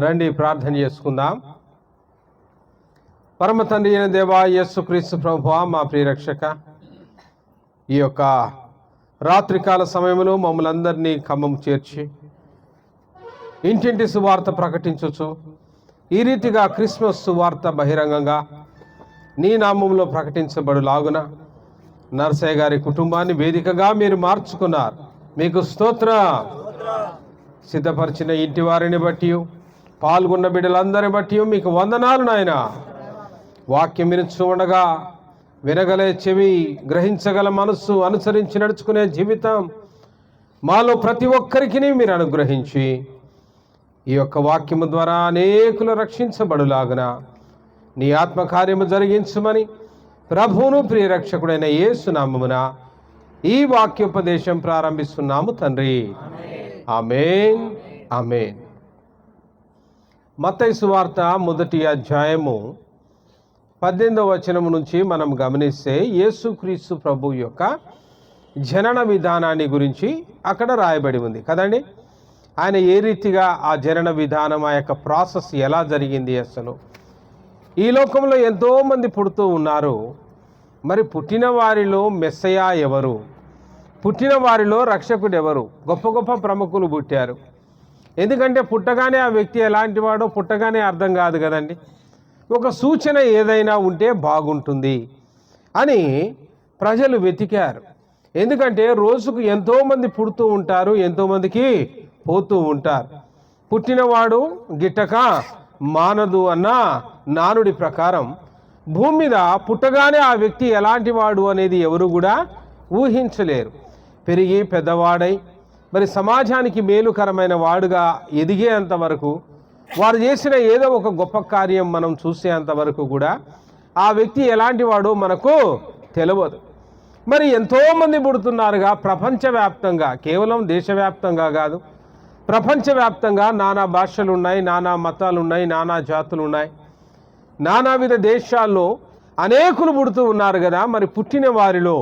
రండి ప్రార్థన చేసుకుందాం. పరమ తండ్రి అయిన దేవా, యేసుక్రీస్తు ప్రభువా, మా ప్రియరక్షక, ఈ యొక్క రాత్రికాల సమయంలో మమ్మల్ని అందరినీ ఖమ్మం చేర్చి ఇంటింటి సువార్త ప్రకటించవచ్చు. ఈ రీతిగా క్రిస్మస్ సువార్త బహిరంగంగా నీ నామంలో ప్రకటించబడులాగున నర్సయ్య గారి కుటుంబాన్ని వేదికగా మీరు మార్చుకున్నారు. మీకు స్తోత్రం. సిద్ధపరిచిన ఇంటి వారిని బట్టి, పాల్గొన్న బిడ్డలందరిని బట్టి మీకు వందనాలు నాయన. వాక్యం వినుచు ఉండగా వినగలే చెవి, గ్రహించగల మనస్సు, అనుసరించి నడుచుకునే జీవితం మాలో ప్రతి ఒక్కరికి మీరు అనుగ్రహించి ఈ యొక్క వాక్యము ద్వారా అనేకులు రక్షించబడులాగున నీ ఆత్మకార్యము జరిగించమని ప్రభువును ప్రియరక్షకుడైన యేసు నామమున ఈ వాక్యోపదేశం ప్రారంభిస్తున్నాము తండ్రి. ఆమేన్, ఆమేన్. మత్తయి సువార్త 1వ అధ్యాయము 18వ వచనము నుంచి మనం గమనిస్తే యేసుక్రీస్తు ప్రభు యొక్క జనన విధానాన్ని గురించి అక్కడ రాయబడి ఉంది కదండి. ఆయన ఏ రీతిగా ఆ జనన విధానం, ఆ యొక్క ప్రాసెస్ ఎలా జరిగింది, అసలు ఈ లోకంలో ఎంతోమంది పుడుతూ ఉన్నారు. మరి పుట్టిన వారిలో మెస్సయా ఎవరు, పుట్టిన వారిలో రక్షకుడు ఎవరు? గొప్ప గొప్ప ప్రముఖులు పుట్టారు. ఎందుకంటే పుట్టగానే ఆ వ్యక్తి ఎలాంటి వాడో పుట్టగానే అర్థం కాదు కదండి. ఒక సూచన ఏదైనా ఉంటే బాగుంటుంది అని ప్రజలు వెతికారు. ఎందుకంటే రోజుకు ఎంతోమంది పుడుతూ ఉంటారు, ఎంతోమందికి పోతూ ఉంటారు. పుట్టినవాడు గిట్టక మానదు అన్న నానుడి ప్రకారం భూమి మీద పుట్టగానే ఆ వ్యక్తి ఎలాంటి వాడు అనేది ఎవరు కూడా ఊహించలేరు. పెరిగి పెద్దవాడై మరి సమాజానికి మేలుకరమైన వాడుగా ఎదిగేంత వరకు, వారు చేసిన ఏదో ఒక గొప్ప కార్యం మనం చూసేంత వరకు కూడా ఆ వ్యక్తి ఎలాంటి వాడో మనకు తెలియదు. మరి ఎంతోమంది పుడుతున్నారుగా ప్రపంచవ్యాప్తంగా, కేవలం దేశవ్యాప్తంగా కాదు, ప్రపంచవ్యాప్తంగా నానా భాషలు ఉన్నాయి, నానా మతాలు ఉన్నాయి, నానా జాతులు ఉన్నాయి. నానావిధ దేశాల్లో అనేకులు పుడుతూ ఉన్నారు కదా. మరి పుట్టిన వారిలో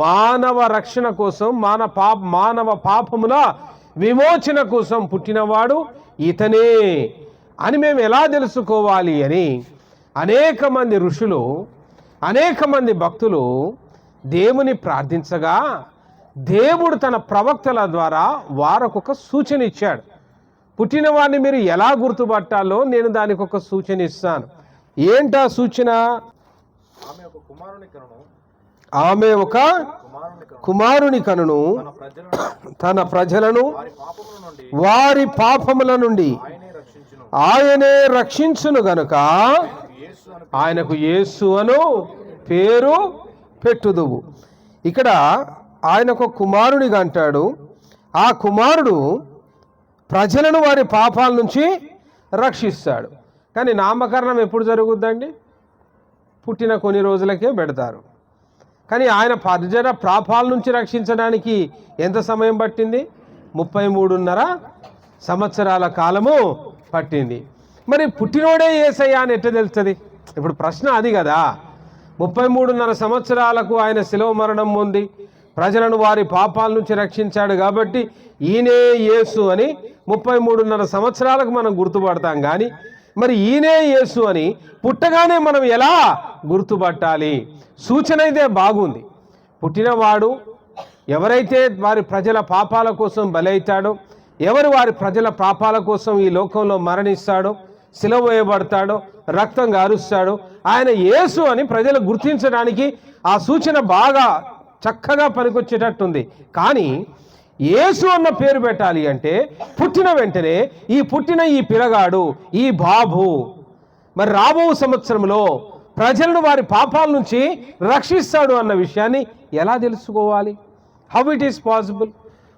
మానవ రక్షణ కోసం, మానవ పాపముల విమోచన కోసం పుట్టినవాడు ఇతనే అని మేము ఎలా తెలుసుకోవాలి అని అనేక మంది ఋషులు, అనేక మంది భక్తులు దేవుని ప్రార్థించగా దేవుడు తన ప్రవక్తల ద్వారా వారొక సూచన ఇచ్చాడు. పుట్టిన వాడిని మీరు ఎలా గుర్తుపట్టాలో నేను దానికి ఒక సూచన ఇస్తాను. ఏంటా సూచన? ఆమె ఒక కుమారుని కనును, తన ప్రజలను వారి పాపముల నుండి ఆయనే రక్షించును గనుక ఆయనకు యేసు అను పేరు పెట్టుదువు. ఇక్కడ ఆయనకు కుమారునిగా అంటాడు. ఆ కుమారుడు ప్రజలను వారి పాపాల నుంచి రక్షిస్తాడు. కానీ నామకరణం ఎప్పుడు జరుగుద్దండి? పుట్టిన కొన్ని రోజులకే పెడతారు. కానీ ఆయన ప్రజల పాపాల నుంచి రక్షించడానికి ఎంత సమయం పట్టింది? 33.5 సంవత్సరాల కాలము పట్టింది. మరి పుట్టినోడే యేసయ్య అని ఎట్లా తెలుస్తుంది? ఇప్పుడు ప్రశ్న అది కదా. 33.5 సంవత్సరాలకు ఆయన శిలువ మరణం పొంది ప్రజలను వారి పాపాల నుంచి రక్షించాడు కాబట్టి ఈయనే యేసు అని 33.5 సంవత్సరాలకు మనం గుర్తుపడతాం. కానీ మరి ఈయనే యేసు అని పుట్టగానే మనం ఎలా గుర్తుపట్టాలి? సూచన అయితే బాగుంది. పుట్టినవాడు ఎవరైతే వారి ప్రజల పాపాల కోసం బలైతాడో, ఎవరు వారి ప్రజల పాపాల కోసం ఈ లోకంలో మరణిస్తాడో, సిలువ వేయబడతాడో, రక్తం గారుస్తాడో, ఆయన యేసు అని ప్రజలు గుర్తించడానికి ఆ సూచన బాగా చక్కగా పనికొచ్చేటట్టుంది. కానీ యేసు అన్న పేరు పెట్టాలి అంటే పుట్టిన వెంటనే ఈ పిల్లగాడు, ఈ బాబు మరి రాబో సంవత్సరంలో ప్రజలను వారి పాపాల నుంచి రక్షిస్తాడు అన్న విషయాన్ని ఎలా తెలుసుకోవాలి? How it is possible?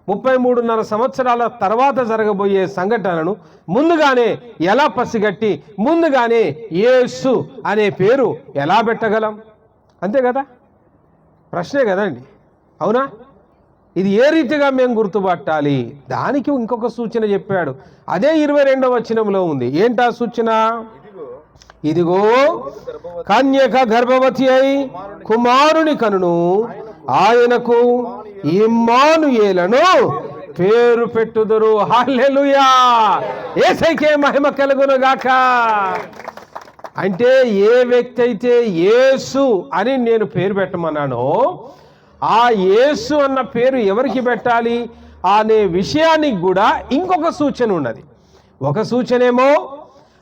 33.5 సంవత్సరాల తర్వాత జరగబోయే సంఘటనను ముందుగానే ఎలా పసిగట్టి ముందుగానే యేసు అనే పేరు ఎలా పెట్టగలం? అంతే కదా, ప్రశ్నే కదండి. అవునా? ఇది ఏ రీతిగా మేము గుర్తుపట్టాలి? దానికి ఇంకొక సూచన చెప్పాడు. అదే 22వ వచనంలో ఉంది. ఏంటా సూచన? ఇదిగో కన్యక గర్భవతి అయి కుమారుని కనును, ఆయనకు ఇమ్మానుయేలను పేరు పెట్టుదురు. హల్లెలూయా, యేసయ్యకే మహిమ కలుగును గాక. అంటే ఏ వ్యక్తి అయితే యేసు అని నేను పేరు పెట్టమన్నానో ఆ యేసు అన్న పేరు ఎవరికి పెట్టాలి అనే విషయానికి కూడా ఇంకొక సూచన ఉన్నది. ఒక సూచనేమో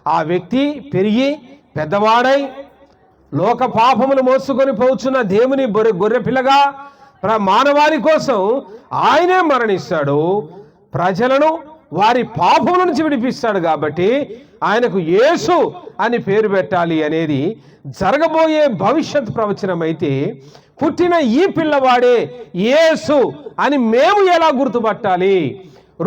ఆ వ్యక్తి పెరిగి పెద్దవాడై లోక పాపములు మోసుకొని పోచున్న దేవుని గొర్రెపిల్లగా మానవాళి కోసం ఆయనే మరణిస్తాడు, ప్రజలను వారి పాపముల నుంచి విడిపిస్తాడు. కాబట్టి ఆయనకు యేసు అని పేరు పెట్టాలి అనేది జరగబోయే భవిష్యత్ ప్రవచనం అయితే, పుట్టిన ఈ పిల్లవాడే యేసు అని మేము ఎలా గుర్తుపట్టాలి?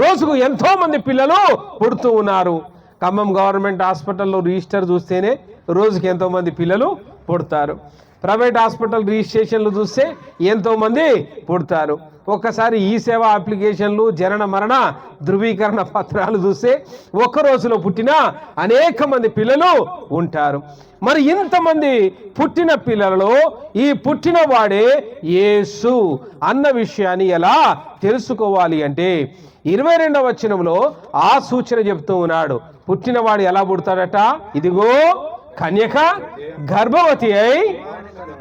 రోజుకు ఎంతో మంది పిల్లలు పుడుతూ ఉన్నారు. ఖమ్మం గవర్నమెంట్ హాస్పిటల్లో రిజిస్టర్ చూస్తేనే రోజుకి ఎంతోమంది పిల్లలు పుడతారు. ప్రైవేట్ హాస్పిటల్ రిజిస్ట్రేషన్లు చూస్తే ఎంతోమంది పుడతారు. ఒక్కసారి ఈ సేవా అప్లికేషన్లు, జనన మరణ ధృవీకరణ పత్రాలు చూస్తే ఒక్క రోజులో పుట్టిన అనేక మంది పిల్లలు ఉంటారు. మరి ఇంతమంది పుట్టిన పిల్లలలో ఈ పుట్టిన వాడే యేసు అన్న విషయాన్ని ఎలా తెలుసుకోవాలి అంటే 22వ వచనంలో ఆ సూచన చెప్తూ ఉన్నాడు. పుట్టినవాడు ఎలా పుడతాడట? ఇదిగో కన్యక గర్భవతి అయి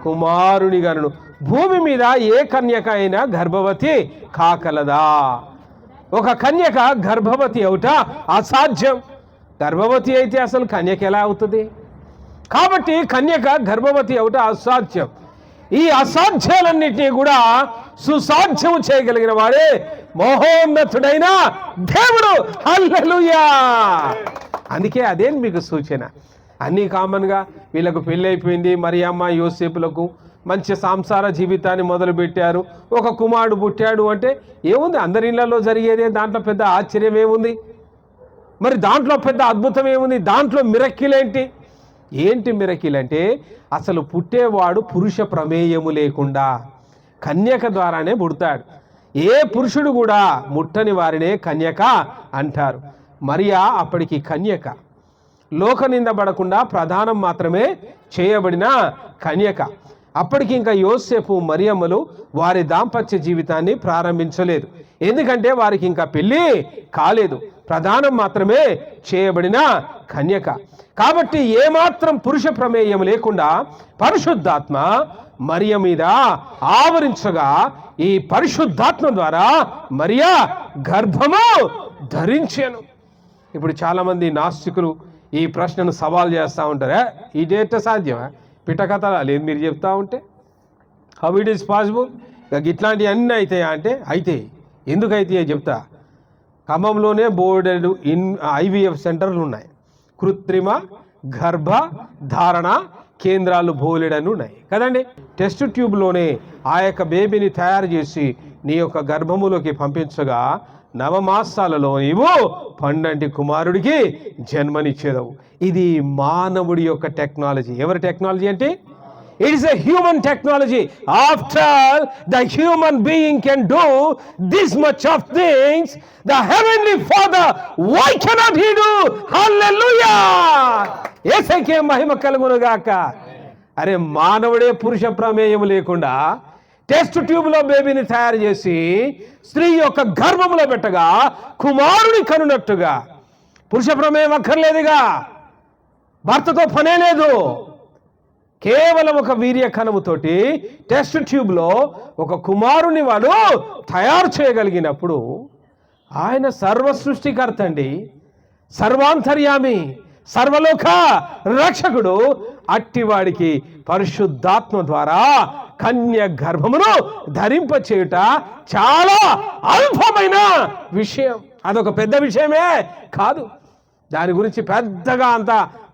కుమారుని గనును. భూమి మీద ఏ కన్యక అయినా గర్భవతి కాకలదా? ఒక కన్యక గర్భవతి అవుట అసాధ్యం. గర్భవతి అయితే అసలు కన్యక ఎలా అవుతుంది? కాబట్టి కన్యక గర్భవతి అవుట అసాధ్యం. ఈ అసాధ్యాలన్నింటినీ కూడా సుసాధ్యం చేయగలిగిన వాడే మహోన్నతుడైన దేవుడు. హల్లెలూయా. అందుకే అదే మీకు సూచన. అన్నీ కామన్గా వీళ్ళకు పెళ్ళి అయిపోయింది, మరియమ్మ యోసేపులకు మంచి సంసార జీవితాన్ని మొదలుపెట్టారు, ఒక కుమారుడు పుట్టాడు అంటే ఏముంది? అందరి ఇళ్లలో జరిగేదే, దాంట్లో పెద్ద ఆశ్చర్యం ఏముంది? మరి దాంట్లో పెద్ద అద్భుతం ఏముంది? దాంట్లో మిరకిల్ ఏంటి మిరకిల్ అంటే అసలు పుట్టేవాడు పురుష ప్రమేయము లేకుండా కన్యక ద్వారానే పుడతాడు. ఏ పురుషుడు కూడా ముట్టని వారినే కన్యక అంటారు. మరియా అప్పటికి కన్యక, లోక నిందబడకుండా ప్రధానం మాత్రమే చేయబడిన కన్యక. అప్పటికి ఇంకా యోసేపు మరియమ్మలు వారి దాంపత్య జీవితాన్ని ప్రారంభించలేదు. ఎందుకంటే వారికి ఇంకా పెళ్ళి కాలేదు, ప్రధానం మాత్రమే చేయబడిన కన్యక. కాబట్టి ఏమాత్రం పురుష ప్రమేయం లేకుండా పరిశుద్ధాత్మ మరియ మీద ఆవరించగా ఈ పరిశుద్ధాత్మ ద్వారా మరియా గర్భము ధరించెను. ఇప్పుడు చాలామంది నాస్తికులు ఈ ప్రశ్నను సవాల్ చేస్తూ ఉంటారు. ఇదేట సాధ్యమా? పిట్టకథ లేదు మీరు చెప్తా ఉంటే. How it is possible? ఇట్లాంటివి అన్నీ అవుతాయా అంటే అయితే ఎందుకైతే చెప్తా. ఖమ్మంలోనే బోర్డెడ్ IVF సెంటర్లు ఉన్నాయి, కృత్రిమ గర్భ ధారణ కేంద్రాలు బోలెడని ఉన్నాయి కదండి. టెస్ట్ ట్యూబ్లోనే ఆ యొక్క బేబీని తయారు చేసి నీ యొక్క గర్భములోకి పంపించగా 9 మాసాలలో నీవు పండంటి కుమారుడికి జన్మనిచ్చేదవు. ఇది మానవుడి యొక్క టెక్నాలజీ. ఎవరి టెక్నాలజీ అంటే it is a human technology. After the human being can do this much of things, the heavenly Father, why cannot he do? Hallelujah. యేసయ్యకే మహిమ కలుగును గాక. అరే మానవుడే పురుష ప్రమేయం లేకుండా టెస్ట్ ట్యూబ్లో బేబీని తయారు చేసి స్త్రీ యొక్క గర్భంలో పెట్టగా కుమారుని కనునట్టుగా పురుష ప్రమేయం అక్కర్లేదుగా, భర్తతో పనే లేదు, కేవలం ఒక వీర్య కణముతోటి టెస్ట్ ట్యూబ్లో ఒక కుమారుని వాడు తయారు చేయగలిగినప్పుడు ఆయన సర్వ సృష్టికర్త అండి, సర్వాంతర్యామి, సర్వలోక రక్షకుడు. అట్టివాడికి పరిశుద్ధాత్మ ద్వారా కన్య గర్భమును ధరింపచేయుట చాలా అల్పమైన విషయం. అదొక పెద్ద విషయమే కాదు. దాని గురించి పెద్దగా అంత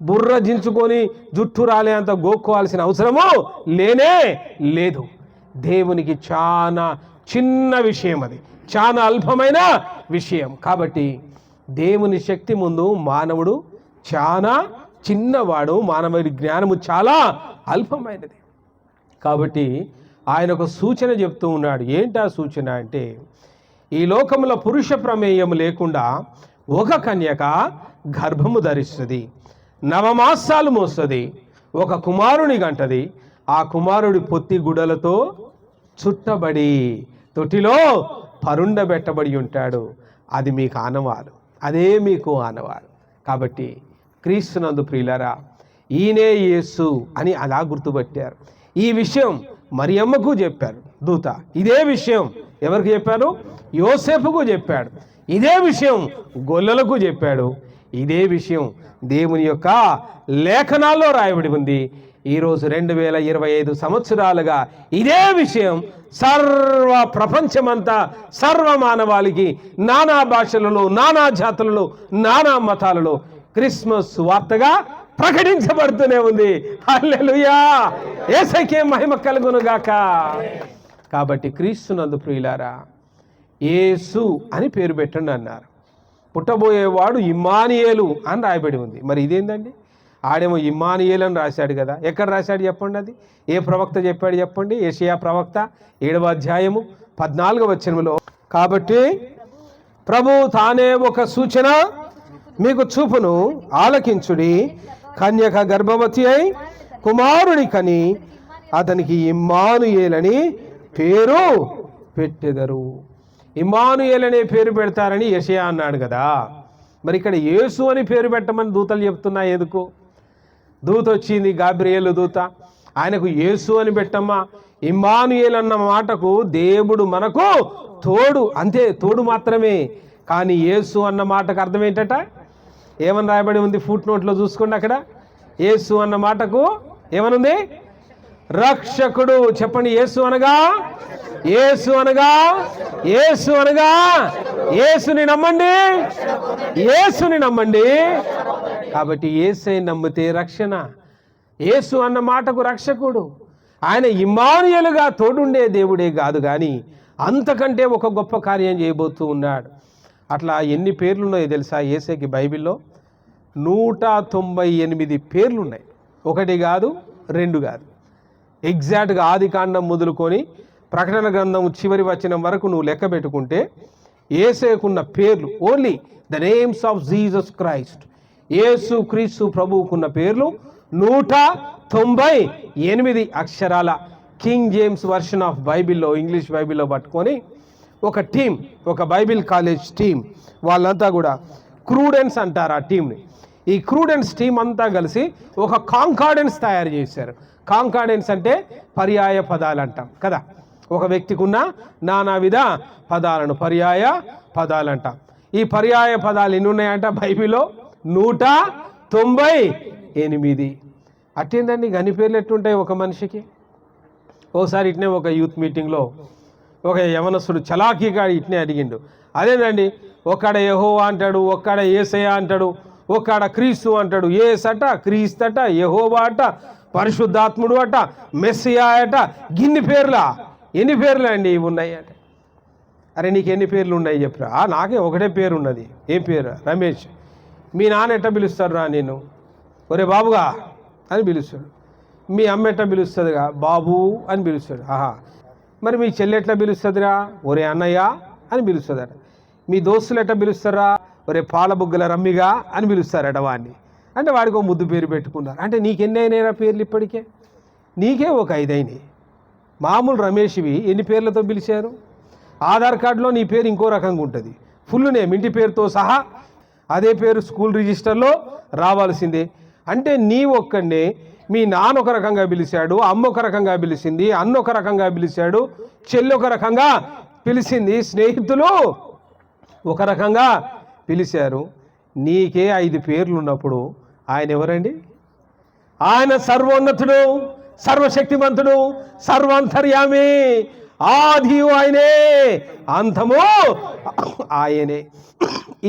బుర్ర జించుకొని జుట్టు రాలే అంత గోక్కోవాల్సిన అవసరము లేనే లేదు. దేవునికి చాలా చిన్న విషయం, అది చాలా అల్పమైన విషయం. కాబట్టి దేవుని శక్తి ముందు మానవుడు చాలా చిన్నవాడు, మానవుడి జ్ఞానము చాలా అల్పమైనది. కాబట్టి ఆయన ఒక సూచన చెప్తూ ఉన్నాడు. ఏంటా సూచన అంటే ఈ లోకంలో పురుష ప్రమేయం లేకుండా ఒక కన్యక గర్భము ధరిస్తుంది, 9 మాసాలు మోస్తుంది, ఒక కుమారుని గంటది. ఆ కుమారుడి పొత్తి గుడలతో చుట్టబడి తొట్టిలో పరుండబెట్టబడి ఉంటాడు. అది మీకు ఆనవాలు, అదే మీకు ఆనవాలు. కాబట్టి క్రీస్తునందు ప్రియులారా, ఈయనే యేసు అని అలా గుర్తుపట్టారు. ఈ విషయం మరియమ్మకు చెప్పారు దూత. ఇదే విషయం ఎవరికి చెప్పారు? యోసేపుకు చెప్పాడు. ఇదే విషయం గొల్లలకు చెప్పాడు. ఇదే విషయం దేవుని యొక్క లేఖనాల్లో రాయబడి ఉంది. ఈరోజు 2025 సంవత్సరాలుగా ఇదే విషయం సర్వ ప్రపంచమంతా, సర్వ మానవాళికి, నానా భాషలలో, నానా జాతులలో, నానా మతాలలో క్రిస్మస్ వార్తగా ప్రకటించబడుతూనే ఉంది. హల్లెలూయా, యేసుకే మహిమ కలుగును గాక. కాబట్టి క్రీస్తునందు ప్రియులారా, యేసు అని పేరు పెట్టండి అన్నారు. పుట్టబోయేవాడు ఇమ్మానుయేలు అని రాయబడి ఉంది. మరి ఇదేందండి? ఆడేమో ఇమ్మానుయేలు అని రాశాడు కదా. ఎక్కడ రాశాడు చెప్పండి? అది ఏ ప్రవక్త చెప్పాడు చెప్పండి? యెషయా ప్రవక్త 7వ అధ్యాయము 14వ వచనములో, కాబట్టి ప్రభు తానే ఒక సూచన మీకు చూపును, ఆలకించుడి, కన్యక గర్భవతి అయి కుమారుని కని అతనికి ఇమ్మానుయేలని పేరు పెట్టెదరు. ఇమ్మానుయేల్ అనే పేరు పెడతారని యెషయా అన్నాడు కదా. మరి ఇక్కడ యేసు అని పేరు పెట్టమని దూతలు చెప్తున్నా ఎందుకు? దూత వచ్చింది, గాబ్రియేలు దూత, ఆయనకు యేసు అని పెట్టమ్మా. ఇమ్మానుయేల్ అన్న మాటకు దేవుడు మనకు తోడు, అంతే, తోడు మాత్రమే. కానీ యేసు అన్న మాటకు అర్థం ఏంటట? ఏమని రాయబడి ఉంది? ఫుట్ నోట్లో చూసుకోండి. అక్కడ యేసు అన్న మాటకు ఏమనుంది? రక్షకుడు. చెప్పండి, యేసు అనగా, యేసు అనగా, యేసు అనగా యేసుని నమ్మండి, యేసుని నమ్మండి. కాబట్టి యేసై నమ్మితే రక్షణ. యేసు అన్న మాటకు రక్షకుడు. ఆయన ఇమ్మానుయేలుగా తోడుండే దేవుడే కాదు, కానీ అంతకంటే ఒక గొప్ప కార్యం చేయబోతూ ఉన్నాడు. అట్లా ఎన్ని పేర్లు ఉన్నాయో తెలుసా యేసైకి? బైబిల్లో 198 పేర్లు ఉన్నాయి. ఒకటి కాదు, రెండు కాదు. ఎగ్జాక్ట్గా ఆదికాండం మొదలుకొని ప్రకటన గ్రంథం చివరి వచనం వరకు నువ్వు లెక్క పెట్టుకుంటే యేసుకున్న పేర్లు, only the names of Jesus Christ, Yesu Kristu ప్రభువుకున్న పేర్లు 198 అక్షరాల కింగ్ జేమ్స్ వర్షన్ ఆఫ్ బైబిల్లో, ఇంగ్లీష్ బైబిల్లో పట్టుకొని ఒక టీం, ఒక బైబిల్ కాలేజ్ టీం, వాళ్ళంతా కూడా క్రూడెన్స్ అంటారు ఆ టీంని. ఈ క్రూడెన్స్ టీం అంతా కలిసి ఒక కాంకార్డెన్స్ తయారు చేశారు. కాంకార్డెన్స్ అంటే పర్యాయ పదాలు అంటాం కదా. ఒక వ్యక్తికి ఉన్న నానావిధ పదాలను పర్యాయ పదాలు అంటాం. ఈ పర్యాయ పదాలు ఎన్ని ఉన్నాయంట బైబిల్లో? 198. అట్టేందండి, గని పేర్లు ఎట్టుంటాయి ఒక మనిషికి? ఓసారి ఇట్నే ఒక యూత్ మీటింగ్లో ఒక యవనస్తుడు చలాకీగా ఇట్నే అడిగిండు, అదేనండి, ఒక్కడ యెహోవా అంటాడు, ఒక్కడ యేసయ్య అంటాడు, ఒక్కడ క్రీస్తు అంటాడు, యేసట, క్రీస్తట, యెహోవా అట, పరిశుద్ధాత్ముడు అట, మెస్సియా అట, గిన్ని పేర్లా? ఎన్ని పేర్లు అండి ఉన్నాయి అంటే? అరే నీకు ఎన్ని పేర్లు ఉన్నాయి చెప్పురా? నాకే ఒకటే పేరు ఉన్నది. ఏం పేరు? రమేష్. మీ నాన్న ఎట్ట పిలుస్తాడు? నేను ఒరే బాబుగా అని పిలుస్తాడు. మీ అమ్మ ఎట్లా పిలుస్తుందిగా? బాబు అని పిలుస్తాడు. ఆహా, మరి మీ చెల్లి ఎట్లా పిలుస్తుందిరా? ఒరే అన్నయ్య అని పిలుస్తుందట. మీ దోస్తులు ఎట్లా పిలుస్తారా? ఒరే పాలబుగ్గల రమ్మిగా అని పిలుస్తారట వాడిని. అంటే వాడికి ఒక ముద్దు పేరు పెట్టుకున్నారు. అంటే నీకెన్ని అయినాయిరా పేర్లు? ఇప్పటికే నీకే ఒక 5 అయినాయి. మామూలు రమేష్వి ఎన్ని పేర్లతో పిలిచారు? ఆధార్ కార్డులో నీ పేరు ఇంకో రకంగా ఉంటుంది, ఫుల్ నేమ్ ఇంటి పేరుతో సహా. అదే పేరు స్కూల్ రిజిస్టర్లో రావాల్సిందే. అంటే నీ ఒక్కడే మీ నాన్న ఒక రకంగా పిలిచాడు, అమ్మ ఒక రకంగా పిలిచింది, అన్న ఒక రకంగా పిలిచాడు, చెల్లి ఒక రకంగా పిలిచింది, స్నేహితులు ఒక రకంగా పిలిచారు. నీకే 5 పేర్లు ఉన్నప్పుడు ఆయన ఎవరండి? ఆయన సర్వోన్నతుడు, సర్వశక్తిమంతుడు, సర్వాంతర్యామి, ఆది ఆయనే, అంతము ఆయనే.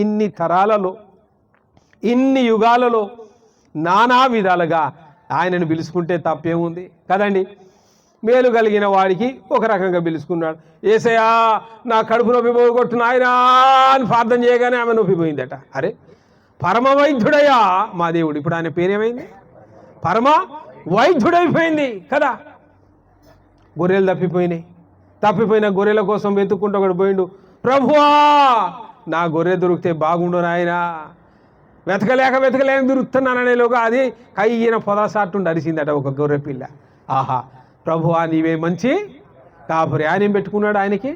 ఇన్ని తరాలలో, ఇన్ని యుగాలలో నానా విధాలుగా ఆయనను పిలుచుకుంటే తప్పేముంది కదండి? మేలు కలిగిన వాడికి ఒక రకంగా పిలుచుకున్నాడు. యేసయ్యా నా కడుపు నొప్పి పోగొట్టున ఆయన అని ప్రార్థన చేయగానే ఆమె నొప్పి పోయిందట. అరే పరమ వైద్యుడయ్యా మా దేవుడు. ఇప్పుడు ఆయన పేరేమైంది? పరమ వైద్యుడైపోయింది కదా. గొర్రెలు తప్పిపోయిన గొర్రెల కోసం వెతుక్కుంటూ ఒకడు పోయిండు. ప్రభువా నా గొర్రె దొరికితే బాగుండు నాయనా, వెతకలేక దొరుకుతున్నాననేలోగా అది కయ్యిన పొదసాట్టుండి అరిసిందట ఒక గొర్రె పిల్ల. ఆహా ప్రభువా నీవే మంచి కాపురి. ఆయన ఏం పెట్టుకున్నాడు? ఆయనకి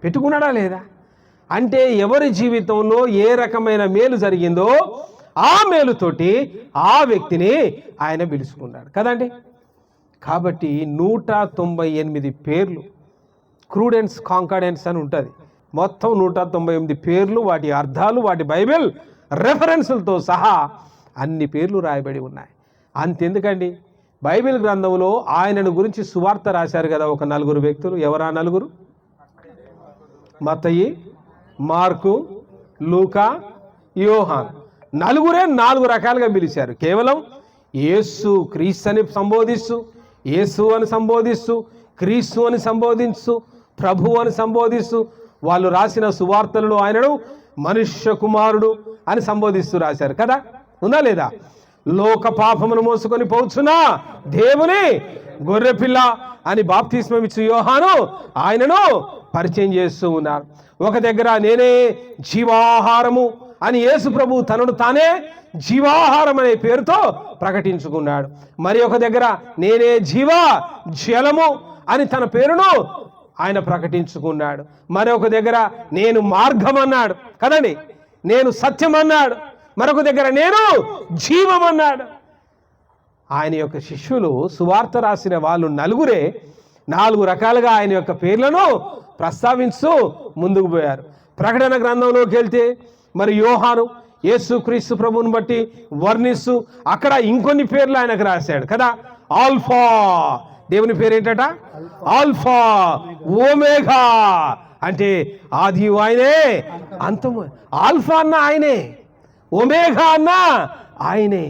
పెట్టుకున్నాడా లేదా? అంటే ఎవరి జీవితంలో ఏ రకమైన మేలు జరిగిందో ఆ మేలుతోటి ఆ వ్యక్తిని ఆయన పిలుచుకున్నాడు కదండి. కాబట్టి 198 పేర్లు, క్రూడెన్స్ కాంకాడెన్స్ అని ఉంటుంది. మొత్తం 198 పేర్లు, వాటి అర్థాలు, వాటి బైబిల్ రెఫరెన్సులతో సహా అన్ని పేర్లు రాయబడి ఉన్నాయి. అంతెందుకండి, బైబిల్ గ్రంథంలో ఆయనను గురించి సువార్త రాశారు కదా ఒక 4 వ్యక్తులు. ఎవరా 4? మత్తయి, మార్కు, లూకా, యోహాన్. 4 రకాలుగా పిలిచారు. కేవలం యేసు క్రీస్తు అని సంబోధిస్తూ, యేసు అని సంబోధిస్తూ, క్రీస్తు అని సంబోధిస్తూ, ప్రభు అని సంబోధిస్తూ వాళ్ళు రాసిన సువార్తలలో ఆయనను మనుష్య కుమారుడు అని సంబోధిస్తూ రాశారు కదా. ఉందా లేదా? లోక పాపమును మోసుకొని పోచున్నా దేవుని గొర్రెపిల్ల అని బాప్తిస్మం ఇచ్చు యోహాను ఆయనను పరిచయం చేస్తూ ఉన్నారు. ఒక దగ్గర నేనే జీవాహారము అని యేసు ప్రభు తనను తానే జీవాహారం అనే పేరుతో ప్రకటించుకున్నాడు. మరి ఒక దగ్గర నేనే జీవ జలము అని తన పేరును ఆయన ప్రకటించుకున్నాడు. మరొక దగ్గర నేను మార్గం అన్నాడు కదండి, నేను సత్యం అన్నాడు. మరొక దగ్గర నేను జీవం అన్నాడు. ఆయన యొక్క శిష్యులు సువార్త రాసిన వాళ్ళు 4 రకాలుగా ఆయన యొక్క పేర్లను ప్రస్తావిస్తూ ముందుకు పోయారు. ప్రకటన గ్రంథంలోకి వెళ్తే మరి యోహాను యేసుక్రీస్తు ప్రభువుని బట్టి వర్ణిస్తూ అక్కడ ఇంకొన్ని పేర్లు ఆయనకు రాశాడు కదా. ఆల్ఫా, దేవుని పేరు ఏంటట? ఆల్ఫా, ఓమేగా అంటే ఆది ఆయనే, అంతము. ఆల్ఫా అన్న ఆయనే, ఒమేగా అన్న ఆయనే.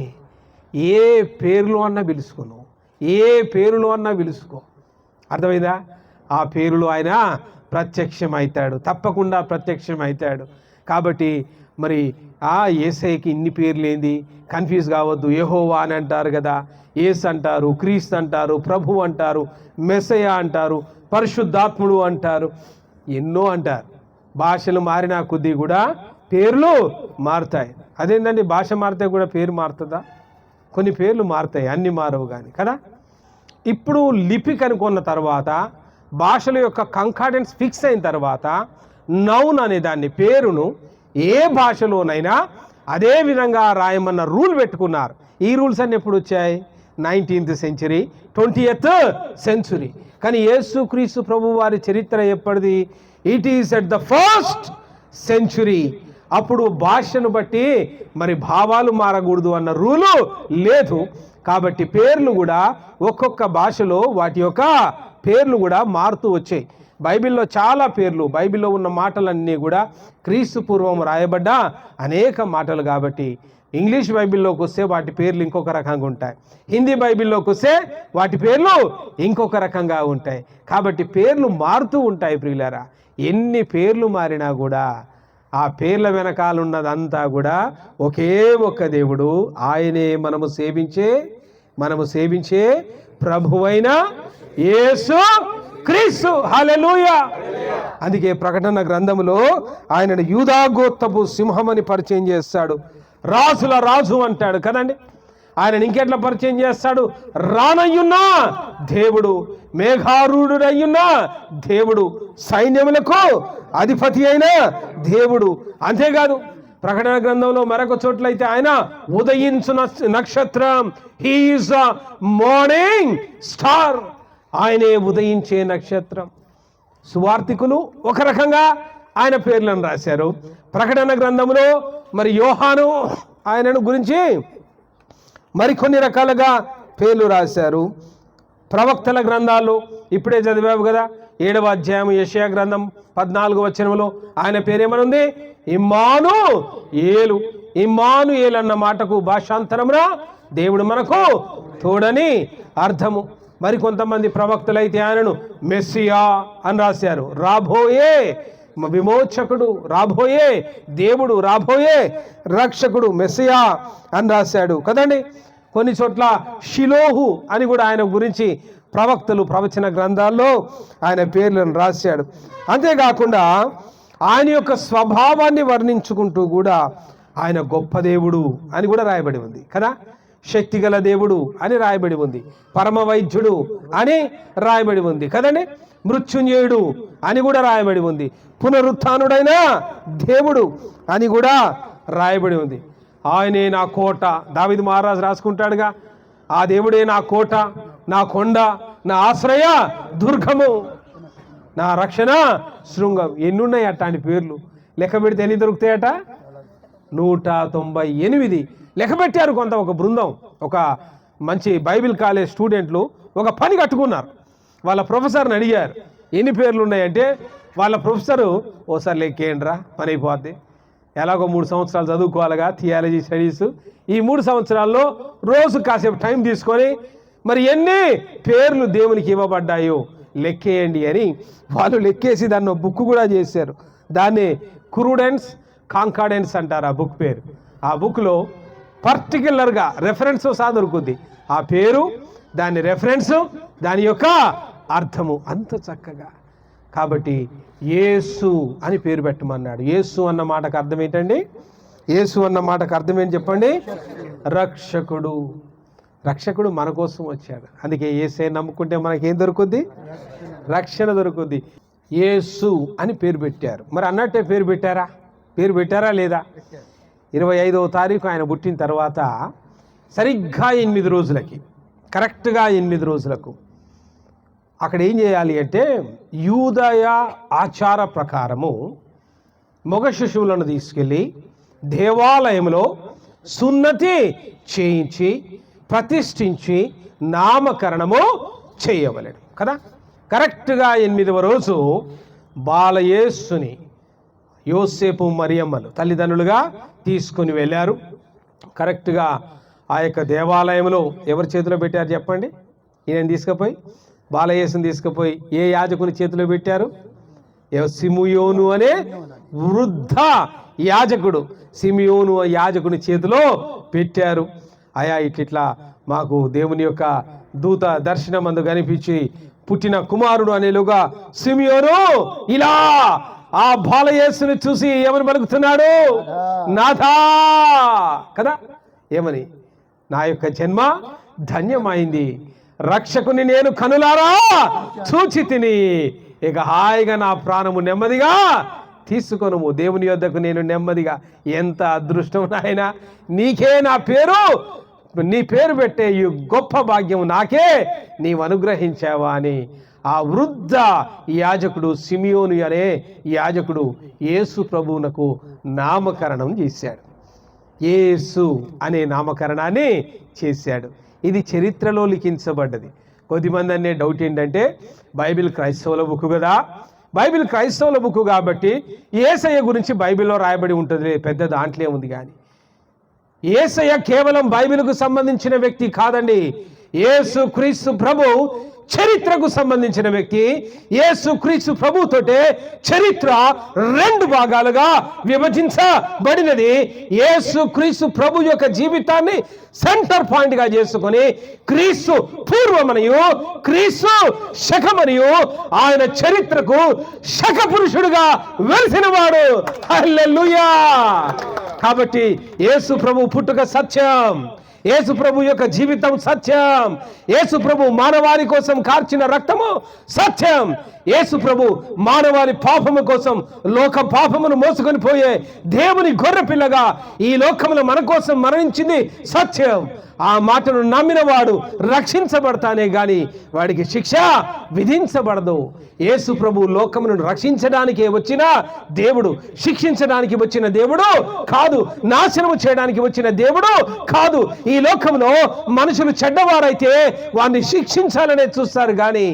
ఏ పేర్లు అన్నా పిలుచుకోను, ఏ పేరులో అన్నా పిలుచుకో, అర్థమైందా? ఆ పేరులో ఆయన ప్రత్యక్షమవుతాడు, తప్పకుండా ప్రత్యక్షమవుతాడు. కాబట్టి మరి ఆ యేసయ్యకి ఇన్ని పేర్లు ఏంది, కన్ఫ్యూజ్ కావద్దు. యెహోవా అని అంటారు కదా, యేసు అంటారు, క్రీస్తు అంటారు, ప్రభు అంటారు, మెస్సయ అంటారు, పరిశుద్ధాత్ముడు అంటారు, ఎన్నో అంటారు. భాషలు మారిన కొద్దీ కూడా పేర్లు మారుతాయి. అదేంటండి, భాష మారితే కూడా పేరు మారుతుందా? కొన్ని పేర్లు మారుతాయి, అన్ని మారవు కానీ కదా. ఇప్పుడు లిపి కనుక్కున్న తర్వాత, భాషల యొక్క కంకార్డెన్స్ ఫిక్స్ అయిన తర్వాత, నౌన్ అనే దాన్ని, పేరును ఏ భాషలోనైనా అదే విధంగా రాయమన్న రూల్ పెట్టుకున్నారు. ఈ రూల్స్ అన్ని ఎప్పుడు వచ్చాయి? 19th century, 20th century. కానీ యేసుక్రీస్తు ప్రభు వారి చరిత్ర ఎప్పటిది? It is at the first century. అప్పుడు భాషను బట్టి మరి భావాలు మారకూడదు అన్న రూలు లేదు. కాబట్టి పేర్లు కూడా ఒక్కొక్క భాషలో వాటి యొక్క పేర్లు కూడా మారుతూ వచ్చాయి. బైబిల్లో చాలా పేర్లు, బైబిల్లో ఉన్న మాటలన్నీ కూడా క్రీస్తు పూర్వం రాయబడ్డ అనేక మాటలు. కాబట్టి ఇంగ్లీష్ బైబిల్లోకి వస్తే వాటి పేర్లు ఇంకొక రకంగా ఉంటాయి, హిందీ బైబిల్లోకి వస్తే వాటి పేర్లు ఇంకొక రకంగా ఉంటాయి. కాబట్టి పేర్లు మారుతూ ఉంటాయి ప్రియులారా. ఎన్ని పేర్లు మారినా కూడా ఆ పేర్ల వెనకాలన్నదంతా కూడా ఒకే ఒక్క దేవుడు, ఆయనే మనము సేవించే ప్రభువైన యేసు క్రీస్తు. హల్లెలూయా. అందుకే ప్రకటన గ్రంథములో ఆయనను యూదా గోత్రపు సింహమని పరిచయం చేస్తాడు, రాజుల రాజు అంటాడు కదండి. ఆయన ఇంకెట్లా పరిచయం చేస్తాడు? రానయ్యున్నా దేవుడు, మేఘారూఢుడయ్యున్నా దేవుడు, సైన్యములకు అధిపతి అయిన దేవుడు. అంతేకాదు ప్రకటన గ్రంథంలో మరొక చోట్లయితే ఆయన ఉదయించు నక్షత్రం, he is a morning star, ఆయనే ఉదయించే నక్షత్రం. సువార్తికులు ఒక రకంగా ఆయన పేర్లను రాశారు. ప్రకటన గ్రంథంలో మరి యోహాను ఆయనను గురించి మరికొన్ని రకాలుగా పేర్లు రాశారు. ప్రవక్తల గ్రంథాల్లో ఇప్పుడే చదివావు కదా, 7వ అధ్యాయం యెషయా గ్రంథం 14వ వచనంలో ఆయన పేరేమనుంది? ఇమ్మానుయేలు. ఇమ్మానుయేలు అన్న మాటకు భాషాంతరమున దేవుడు మనకు తోడని అర్థము. మరి కొంతమంది ప్రవక్తలైతే ఆయనను మెస్సియా అని రాశారు, రాబోయే విమోచకుడు, రాబోయే దేవుడు, రాబోయే రక్షకుడు, మెస్సియా అని రాశాడు కదండి. కొన్ని చోట్ల షిలోహు అని కూడా ఆయన గురించి ప్రవక్తలు ప్రవచన గ్రంథాల్లో ఆయన పేర్లను రాశాడు. అంతేకాకుండా ఆయన యొక్క స్వభావాన్ని వర్ణించుకుంటూ కూడా ఆయన గొప్ప దేవుడు అని కూడా రాయబడి ఉంది కదా. శక్తిగల దేవుడు అని రాయబడి ఉంది, పరమ వైద్యుడు అని రాయబడి ఉంది కదండి, మృత్యుంజయుడు అని కూడా రాయబడి ఉంది, పునరుత్థానుడైన దేవుడు అని కూడా రాయబడి ఉంది. ఆయనే నా కోట, దావీదు మహారాజు రాసుకుంటాడుగా, ఆ దేవుడే నా కోట, నా కొండ, నా ఆశ్రయ దుర్గము, నా రక్షణ శృంగం. ఎన్నున్నాయి అట్లాంటి పేర్లు, లెక్క పెడితే ఎన్ని దొరుకుతాయట? 198 లెక్క పెట్టారు. ఒక బృందం, ఒక మంచి బైబిల్ కాలేజ్ స్టూడెంట్లు ఒక పని కట్టుకున్నారు. వాళ్ళ ప్రొఫెసర్ని అడిగారు ఎన్ని పేర్లు ఉన్నాయంటే, వాళ్ళ ప్రొఫెసరు ఓసారి లెక్కేయండిరా పని అయిపోద్ది, ఎలాగో 3 సంవత్సరాలు చదువుకోవాలిగా థియాలజీ స్టడీస్, ఈ 3 సంవత్సరాల్లో రోజు కాసేపు టైం తీసుకొని మరి ఎన్ని పేర్లు దేవునికి ఇవ్వబడ్డాయో లెక్కేయండి అని వాళ్ళు లెక్కేసి దాన్ని బుక్ కూడా చేశారు. దాన్ని కురుడెన్స్ కాంకాడెన్స్ అంటారు ఆ బుక్ పేరు. ఆ బుక్లో పర్టికులర్గా రెఫరెన్స్ సహా దొరుకుద్ది, ఆ పేరు, దాని రెఫరెన్సు, దాని యొక్క అర్థము అంత చక్కగా. కాబట్టి యేసు అని పేరు పెట్టమన్నాడు. యేసు అన్న మాటకు అర్థం ఏంటండి? యేసు అన్న మాటకు అర్థం ఏంటి చెప్పండి? రక్షకుడు. రక్షకుడు మన కోసం వచ్చాడు. అందుకే యేసే నమ్ముకుంటే మనకేం దొరుకుద్ది? రక్షణ దొరుకుద్ది. యేసు అని పేరు పెట్టారు. మరి అన్నట్టే పేరు పెట్టారా? పేరు పెట్టారా లేదా? 25వ తారీఖు ఆయన పుట్టిన తర్వాత సరిగ్గా 8 రోజులకి, కరెక్ట్గా 8 రోజులకు అక్కడ ఏం చేయాలి అంటే, యూదయ ఆచార ప్రకారము మగ శిశువులను తీసుకెళ్ళి దేవాలయంలో సున్నతి చేయించి ప్రతిష్ఠించి నామకరణము చేయవలెను కదా. కరెక్ట్గా 8వ రోజు బాలయేసుని యోసేపు మరియమ్మలు తల్లిదండ్రులుగా తీసుకొని వెళ్ళారు. కరెక్ట్గా ఆ యొక్క దేవాలయంలో ఎవరి చేతిలో పెట్టారు చెప్పండి? ఈయన తీసుకుపోయి, బాలయేసుని తీసుకుపోయి ఏ యాజకుని చేతిలో పెట్టారు? సిమియోను అనే వృద్ధ యాజకుడు, సిమియోను యాజకుని చేతిలో పెట్టారు. అయా ఇట్లా మాకు దేవుని యొక్క దూత దర్శనం అందు కనిపించి పుట్టిన కుమారుడు అనేలుగా సిమియోను ఇలా ఆ బాలయేసుని చూసి ఏమని పలుకుతున్నాడు? నాథా కదా. ఏమని? నా యొక్క జన్మ ధన్యమైంది, రక్షకుని నేను కనులారా చూచి తిని, ఇక హాయిగా నా ప్రాణము నెమ్మదిగా తీసుకొనుము, దేవుని యొద్దకు నేను నెమ్మదిగా. ఎంత అదృష్టం నాయన, నీకే నా పేరు, నీ పేరు పెట్టే ఈ గొప్ప భాగ్యం నాకే నీవు అనుగ్రహించావా అని ఆ వృద్ధ యాజకుడు సిమియోను అనే యాజకుడు యేసు ప్రభువునకు నామకరణం చేశాడు. యేసు అనే నామకరణాన్ని చేశాడు. ఇది చరిత్రలో లిఖించబడ్డది. కొద్దిమంది అనే డౌట్ ఏంటంటే, బైబిల్ క్రైస్తవుల బుక్ కదా, బైబిల్ క్రైస్తవుల బుక్ కాబట్టి యేసయ్య గురించి బైబిల్లో రాయబడి ఉంటుంది, పెద్ద దాంట్లో ఉంది. కానీ యేసయ్య కేవలం బైబిల్కు సంబంధించిన వ్యక్తి కాదండి. యేసు క్రీస్తు ప్రభు చరిత్రకు సంబంధించిన వ్యక్తి. యేసు క్రీస్తు ప్రభుతోటే చరిత్ర 2 భాగాలుగా విభజించబడినది. యేసు క్రీస్తు ప్రభు యొక్క జీవితాన్ని సెంటర్ పాయింట్ గా చేసుకొని క్రీస్తు పూర్వమనియు క్రీస్తు శకమనియు ఆయన చరిత్రకు శక పురుషుడుగా వెలిసిన వాడు. హల్లెలూయా. కాబట్టి యేసు ప్రభు పుట్టుక సత్యం, యేసు ప్రభు యొక్క జీవితం సత్యం, యేసు ప్రభు మానవాళి కోసం కార్చిన రక్తము సత్యం, యేసు ప్రభు మానవాళి పాపము కోసం లోక పాపమును మోసుకొని పోయే దేవుని గొర్రె పిల్లగా ఈ లోకములో మన కోసం మరణించింది సత్యం. ఆ మాటను నమ్మిన వాడు రక్షించబడతానే గాని వాడికి శిక్ష విధించబడదు. యేసు ప్రభు లోకమును రక్షించడానికి వచ్చిన దేవుడు, శిక్షించడానికి వచ్చిన దేవుడు కాదు, నాశనము చేయడానికి వచ్చిన దేవుడు కాదు. ఈ లోకంలో మనుషులు చెడ్డవారైతే వారిని శిక్షించాలనే చూస్తారు, కానీ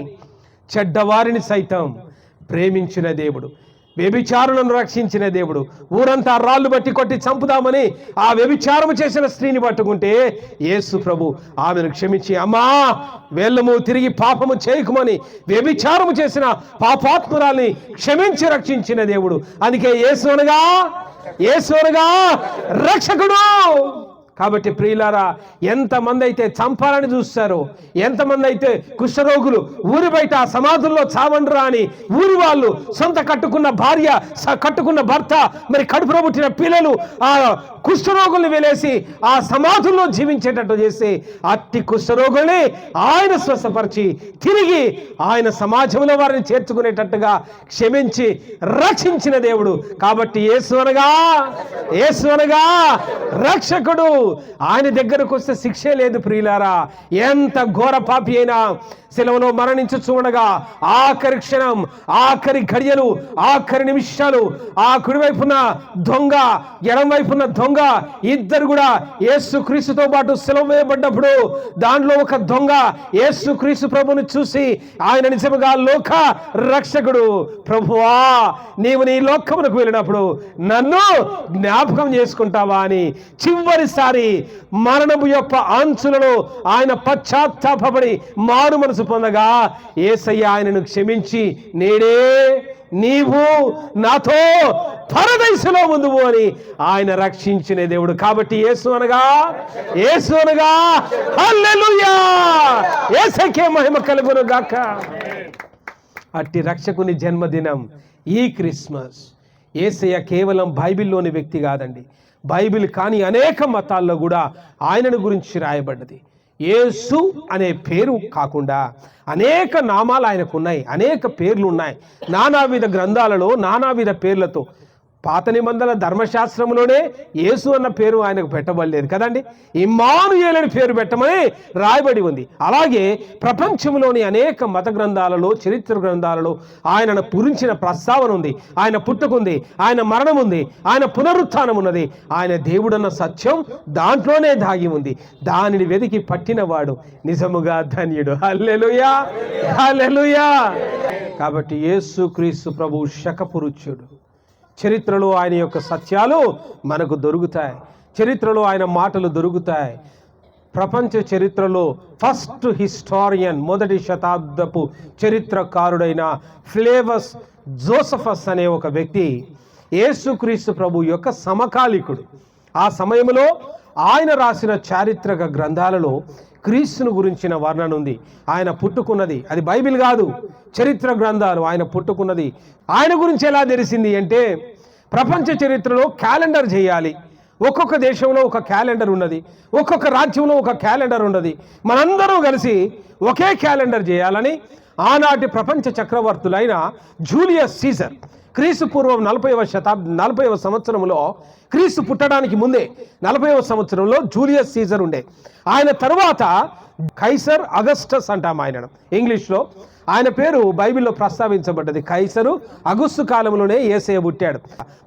చెడ్డవారిని సైతం ప్రేమించిన దేవుడు, వ్యభిచారులను రక్షించిన దేవుడు. ఊరంతా రాళ్ళు బట్టి కొట్టి చంపుదామని ఆ వ్యభిచారము చేసిన స్త్రీని పట్టుకుంటే యేసు ప్రభు ఆమెను క్షమించి, అమ్మా వెళ్ళము, తిరిగి పాపము చేయకుమని వ్యభిచారము చేసిన పాపాత్మురాల్ని క్షమించి రక్షించిన దేవుడు. అందుకే యేసు అనగా రక్షకుడు. కాబట్టి ప్రియులారా, ఎంతమంది అయితే చంపాలని చూస్తారో, ఎంతమంది అయితే కుష్ఠరోగులు ఊరి బయట సమాధుల్లో చావండ్రా అని ఊరి వాళ్ళు సొంత కట్టుకున్న భార్య, కట్టుకున్న భర్త, మరి కడుపులో పుట్టిన పిల్లలు ఆ కుష్ఠరోగుల్ని వెలేసి ఆ సమాధుల్లో జీవించేటట్టు చేసి అట్టి కుష్ఠరోగుల్ని ఆయన స్వస్థపరిచి తిరిగి ఆయన సమాజంలో వారిని చేర్చుకునేటట్టుగా క్షమించి రక్షించిన దేవుడు. కాబట్టి యేసు అనగా రక్షకుడు. ఆయన దగ్గరకు వస్తే శిక్షే లేదు ప్రియులారా. ఎంత ఘోర పాపి అయినా శిలువలో మరణించు ఉండగా ఆఖరి క్షణం, ఆఖరి ఘడియలు, ఆఖరి నిమిషాలు ఆ కుడివైపున దొంగ, ఎడం వైపున దొంగ, ఇద్దరు కూడా యేసు క్రీస్తుతో పాటు శిలువ వేయబడ్డప్పుడు దానిలో ఒక దొంగ యేసు క్రీస్తు ప్రభుని చూసి ఆయన నిజముగా లోక రక్షకుడు, ప్రభువా నీవు నీ లోకమునకు వెళ్ళినప్పుడు నన్ను జ్ఞాపకం చేసుకుంటావా అని చివరిసారి మరణము యొక్క అంచులలో ఆయన పశ్చాత్తాపడి మారు మనసు పొందగా యేసయ్య ఆయనను క్షమించి నేడే నీవు నాతో పరదేశంలో ముందువు అని ఆయన రక్షించిన దేవుడు. కాబట్టి యేసు అనగా హల్లెలూయా, యేసుకే మహిమ కలుగును గాక. అట్టి రక్షకుని జన్మదినం ఈ క్రిస్మస్. యేసయ్య కేవలం బైబిల్లోని వ్యక్తి కాదండి, బైబిల్ కాని అనేక మతాల్లో కూడా ఆయనను గురించి రాయబడ్డది. యేసు అనే పేరు కాకుండా అనేక నామాలు ఆయనకు ఉన్నాయి, అనేక పేర్లు ఉన్నాయి. నానావిధ గ్రంథాలలో నానావిధ పేర్లతో పాత నిబంధన ధర్మశాస్త్రంలోనే యేసు అన్న పేరు ఆయనకు పెట్టబడలేదు కదండి. ఇమ్మానుయేలు అని పేరు పెట్టమని రాయబడి ఉంది. అలాగే ప్రపంచంలోని అనేక మత గ్రంథాలలో, చరిత్ర గ్రంథాలలో ఆయనను గురించిన ప్రస్తావన ఉంది. ఆయన పుట్టుకుంది, ఆయన మరణం ఉంది, ఆయన పునరుత్థానం ఉన్నది, ఆయన దేవుడన్న సత్యం దాంట్లోనే దాగి ఉంది. దానిని వెతికి పట్టినవాడు నిజముగా ధన్యుడు. హల్లెలూయా, హల్లెలూయా. కాబట్టి యేసు క్రీస్తు ప్రభు శకపురుషుడు. చరిత్రలో ఆయన యొక్క సత్యాలు మనకు దొరుకుతాయి, చరిత్రలో ఆయన మాటలు దొరుకుతాయి. ప్రపంచ చరిత్రలో ఫస్ట్ హిస్టారియన్, మొదటి శతాబ్దపు చరిత్రకారుడైన ఫ్లేవస్ జోసఫస్ అనే ఒక వ్యక్తి యేసుక్రీస్తు ప్రభు యొక్క సమకాలికుడు. ఆ సమయంలో ఆయన రాసిన చారిత్రక గ్రంథాలలో క్రీస్తును గురించిన వర్ణన ఉంది. ఆయన పుట్టుకున్నది అది బైబిల్ కాదు, చరిత్ర గ్రంథాలు. ఆయన పుట్టుకున్నది ఆయన గురించి ఎలా తెలిసింది అంటే, ప్రపంచ చరిత్రలో క్యాలెండర్ చేయాలి. ఒక్కొక్క దేశంలో ఒక క్యాలెండర్ ఉన్నది, ఒక్కొక్క రాజ్యంలో ఒక క్యాలెండర్ ఉన్నది. మనందరూ కలిసి ఒకే క్యాలెండర్ చేయాలని ఆనాటి ప్రపంచ చక్రవర్తులైన జూలియస్ సీజర్ క్రీస్తు పూర్వం 40వ సంవత్సరంలో, క్రీస్తు పుట్టడానికి ముందే 40వ సంవత్సరంలో జూలియస్ సీజర్ ఉండే. ఆయన తరువాత కైసర్ అగస్టస్ అంటాం ఆయనను ఇంగ్లీష్లో. ఆయన పేరు బైబిల్లో ప్రస్తావించబడ్డది. కైసరు అగుస్తు కాలంలోనే యేసయ్య పుట్టాడు.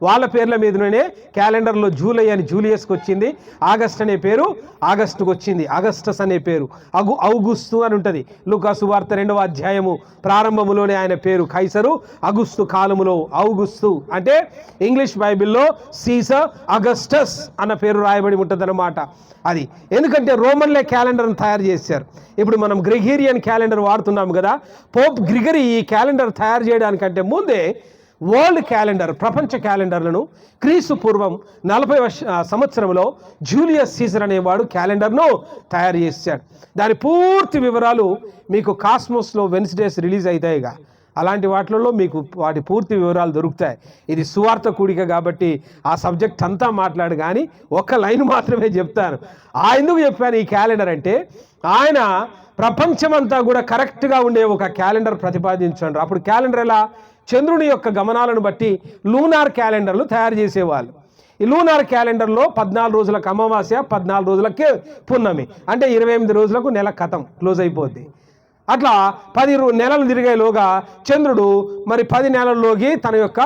వాళ్ళ పేర్ల మీదనే క్యాలెండర్లో జూలై అని జూలియస్కి వచ్చింది, ఆగస్ట్ అనే పేరు ఆగస్టుకు వచ్చింది, అగస్టస్ అనే పేరు ఔగుస్తు అని ఉంటుంది. లూకా సువార్త 2వ అధ్యాయము ప్రారంభములోనే ఆయన పేరు కైసరు అగుస్తు కాలములో ఔగుస్తు అంటే ఇంగ్లీష్ బైబిల్లో సీజర్ అగస్టస్ అన్న పేరు రాయబడి ఉంటుంది అన్నమాట. అది ఎందుకంటే రోమన్లే క్యాలెండర్ను తయారు చేశారు. ఇప్పుడు మనం గ్రెగేరియన్ క్యాలెండర్ వాడుతున్నాం కదా. పోప్ గ్రిగరీ ఈ క్యాలెండర్ తయారు చేయడానికంటే ముందే వరల్డ్ క్యాలెండర్, ప్రపంచ క్యాలెండర్లను క్రీస్తు పూర్వం 40వ సంవత్సరంలో జూలియస్ సీజర్ అనేవాడు క్యాలెండర్ను తయారు చేశాడు. దాని పూర్తి వివరాలు మీకు కాస్మోస్లో వెన్స్డేస్ రిలీజ్ అవుతాయిగా, అలాంటి వాటిలలో మీకు వాటి పూర్తి వివరాలు దొరుకుతాయి. ఇది సువార్త కూడిక కాబట్టి ఆ సబ్జెక్ట్ అంతా మాట్లాడు, కానీ ఒక్క లైన్ మాత్రమే చెప్తాను. ఎందుకు చెప్పాను ఈ క్యాలెండర్ అంటే, ఆయన ప్రపంచమంతా కూడా కరెక్ట్గా ఉండే ఒక క్యాలెండర్ ప్రతిపాదించండి. అప్పుడు క్యాలెండర్ ఎలా, చంద్రుని యొక్క గమనాలను బట్టి లూనార్ క్యాలెండర్లు తయారు చేసేవాళ్ళు. ఈ లూనార్ క్యాలెండర్లో 14 రోజులకు అమావాస్య, 14 రోజులకే పున్నమి, అంటే 28 రోజులకు నెల కథం క్లోజ్ అయిపోద్ది. అట్లా 10 నెలలు తిరిగేలోగా చంద్రుడు మరి 10 నెలల్లోకి తన యొక్క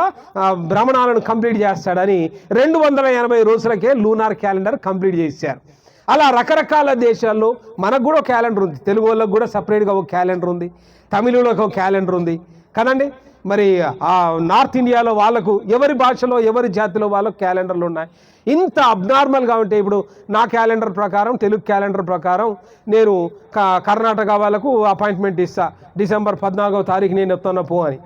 భ్రమణాలను కంప్లీట్ చేస్తాడని 280 రోజులకే లూనార్ క్యాలెండర్ కంప్లీట్ చేశారు. అలా రకరకాల దేశాల్లో మనకు కూడా ఒక క్యాలెండర్ ఉంది. తెలుగు వాళ్ళకు కూడా సపరేట్గా ఒక క్యాలెండర్ ఉంది, తమిళులకు ఒక క్యాలెండర్ ఉంది కదండి. మరి ఆ నార్త్ ఇండియాలో వాళ్ళకు ఎవరి భాషలో ఎవరి జాతిలో వాళ్ళకు క్యాలెండర్లు ఉన్నాయి. ఇంత అబ్నార్మల్గా ఉంటే ఇప్పుడు నా క్యాలెండర్ ప్రకారం, తెలుగు క్యాలెండర్ ప్రకారం నేను కర్ణాటక వాళ్ళకు అపాయింట్మెంట్ ఇస్తా, డిసెంబర్ 14వ తారీఖు నేను వస్తున్నా పో అని.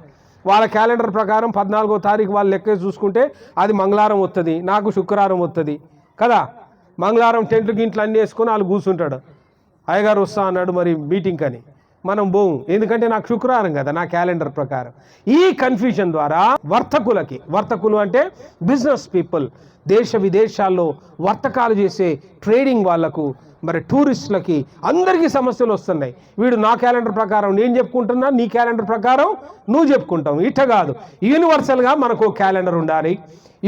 వాళ్ళ క్యాలెండర్ ప్రకారం 14వ తారీఖు వాళ్ళు లెక్క చూసుకుంటే అది మంగళవారం వస్తుంది, నాకు శుక్రవారం వస్తుంది కదా. మంగళవారం టెంట్లు గింట్లు అన్నీ వేసుకొని వాళ్ళు కూర్చుంటాడు. అయ్యగారు వస్తా అన్నాడు మరి మీటింగ్ అని, మనం పోము, ఎందుకంటే నాకు శుక్రవారం కదా నా క్యాలెండర్ ప్రకారం. ఈ కన్ఫ్యూజన్ ద్వారా వర్తకులు అంటే బిజినెస్ పీపుల్, దేశ విదేశాల్లో వర్తకాలు చేసే ట్రేడింగ్ వాళ్లకు, మరి టూరిస్టులకి అందరికీ సమస్యలు వస్తున్నాయి. వీడు నా క్యాలెండర్ ప్రకారం నేను చెప్పుకుంటున్నా, నీ క్యాలెండర్ ప్రకారం నువ్వు చెప్పుకుంటావు. ఇట్ట కాదు, యూనివర్సల్గా మనకు క్యాలెండర్ ఉండాలి,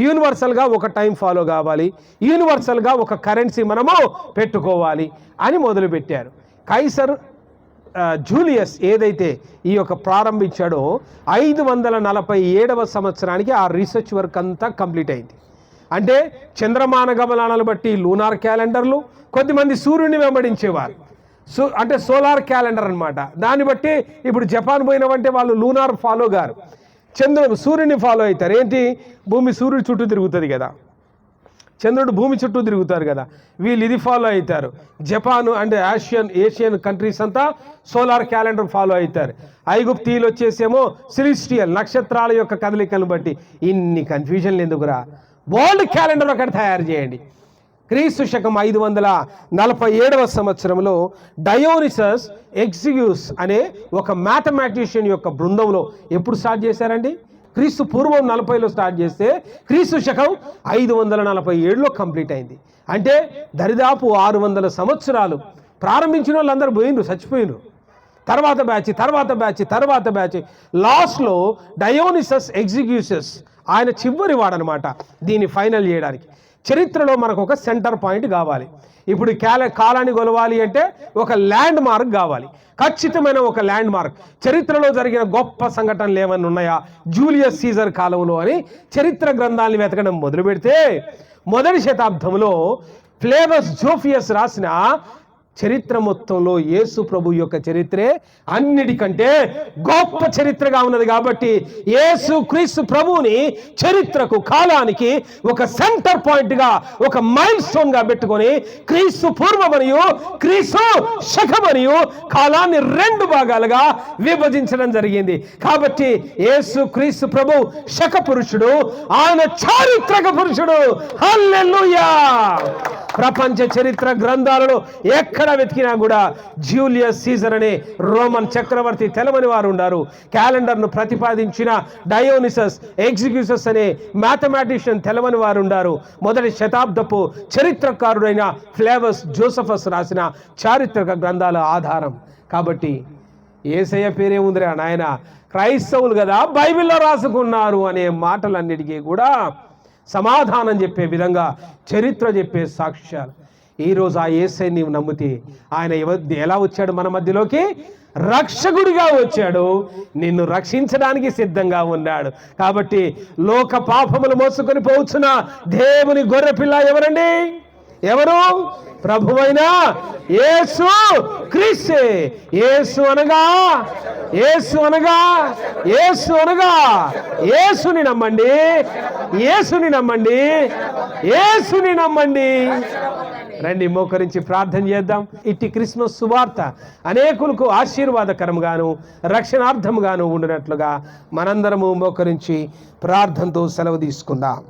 యూనివర్సల్గా ఒక టైం ఫాలో కావాలి, యూనివర్సల్గా ఒక కరెన్సీ మనము పెట్టుకోవాలి అని మొదలుపెట్టారు. కైసర్ జూలియస్ ఏదైతే ఈ యొక్క ప్రారంభించాడో 547వ సంవత్సరానికి ఆ రీసెర్చ్ వర్క్ అంతా కంప్లీట్ అయింది. అంటే చంద్రమాన గమనాలను బట్టి లూనార్ క్యాలెండర్లు, కొద్దిమంది సూర్యుడిని వెంబడించేవారు, అంటే సోలార్ క్యాలెండర్ అనమాట. దాన్ని బట్టి ఇప్పుడు జపాన్ పోయినవంటే వాళ్ళు లూనార్ ఫాలో గారు, సూర్యుని ఫాలో అవుతారు. ఏంటి, భూమి సూర్యుడి చుట్టూ తిరుగుతుంది కదా, చంద్రుడు భూమి చుట్టూ తిరుగుతారు కదా, వీళ్ళు ఇది ఫాలో అవుతారు. జపాన్ అంటే ఏషియన్ కంట్రీస్ అంతా సోలార్ క్యాలెండర్ ఫాలో అవుతారు. ఐగుప్తీయులు వచ్చేసేమో సెలిస్టియల్ నక్షత్రాల యొక్క కదలికలను బట్టి. ఇన్ని కన్ఫ్యూజన్లు ఎందుకురా, వరల్డ్ క్యాలెండర్ ఒకటి తయారు చేయండి. క్రీస్తు శకం 547వ సంవత్సరంలో డయోనిసస్ ఎగ్జిగ్యూస్ అనే ఒక మ్యాథమెటిషియన్ యొక్క బృందంలో ఎప్పుడు స్టార్ట్ చేశారండి? క్రీస్తు పూర్వం 40లో స్టార్ట్ చేస్తే క్రీస్తు శకం 547లో కంప్లీట్ అయింది. అంటే దరిదాపు 600 సంవత్సరాలు. ప్రారంభించిన వాళ్ళందరూ పోయినరు, చచ్చిపోయినరు. తర్వాత బ్యాచ్ లాస్ట్లో డయోనిసస్ ఎగ్జిగ్యూసస్ ఆయన చివరి వాడనమాట దీన్ని ఫైనల్ చేయడానికి. చరిత్రలో మనకు ఒక సెంటర్ పాయింట్ కావాలి. ఇప్పుడు కాలాన్ని కొలవాలి అంటే ఒక ల్యాండ్ మార్క్ కావాలి, ఖచ్చితమైన ఒక ల్యాండ్ మార్క్. చరిత్రలో జరిగిన గొప్ప సంఘటనలు ఏమన్నా ఉన్నాయా జూలియస్ సీజర్ కాలంలో అని చరిత్ర గ్రంథాలను వెతకడం మొదలు పెడితే, మొదటి శతాబ్దంలో ఫ్లేవస్ జోఫియస్ రాసిన చరిత్ర మొత్తంలో యేసు ప్రభు యొక్క చరిత్రే అన్నిటికంటే గొప్ప చరిత్రగా ఉన్నది. కాబట్టి యేసు క్రీస్తు ప్రభువుని చరిత్రకు, కాలానికి ఒక సెంటర్ పాయింట్గా, ఒక మైల్ స్టోన్గా పెట్టుకొని క్రీస్తు పూర్వమనియు క్రీస్తు శకమనియు కాలాన్ని 2 భాగాలుగా విభజించడం జరిగింది. కాబట్టి యేసు క్రీస్తు ప్రభు శక పురుషుడు, ఆయన చారిత్రక పురుషుడు. హల్లెలూయా! ప్రపంచ చరిత్ర గ్రంథాలలో ఎక్కడ వెతికినా కూడా జూలియస్ సీజర్ అనే రోమన్ చక్రవర్తి తెలవని వారు ఉన్నారు. క్యాలెండర్ను ప్రతిపాదించిన డయోనిసస్ ఎగ్జిగ్యూసస్ అనే మ్యాథమెటిషియన్ తెలవని వారు ఉన్నారు. మొదటి శతాబ్దపు చరిత్రకారుడైన ఫ్లేవస్ జోసఫస్ రాసిన చారిత్రక గ్రంథాల ఆధారం. కాబట్టి యేసయ్య పేరే ఉందిరా నాయన, క్రైస్తవులు కదా బైబిల్లో రాసుకున్నారు అనే మాటలన్నిటికీ కూడా సమాధానం చెప్పే విధంగా చరిత్ర చెప్పే సాక్ష్యాలు. ఈరోజు ఆ యేసయ్య నీవు నమ్మితే ఆయన ఎలా వచ్చాడు మన మధ్యలోకి? రక్షకుడిగా వచ్చాడు, నిన్ను రక్షించడానికి సిద్ధంగా ఉన్నాడు. కాబట్టి లోక పాపములు మోసుకొని పోవచ్చున్న దేవుని గొర్రెపిల్ల ఎవరండి? ఎవరు? ప్రభువైన యేసు క్రీస్తే. యేసు అనగా యేసుని నమ్మండి, యేసుని నమ్మండి. రండి మోకరించి ప్రార్థన చేద్దాం. ఇట్టి క్రిస్మస్ సువార్త అనేకులకు ఆశీర్వాదకరంగాను రక్షణార్థంగాను ఉండినట్లుగా మనందరము మోకరించి ప్రార్థనతో సెలవు తీసుకుందాం.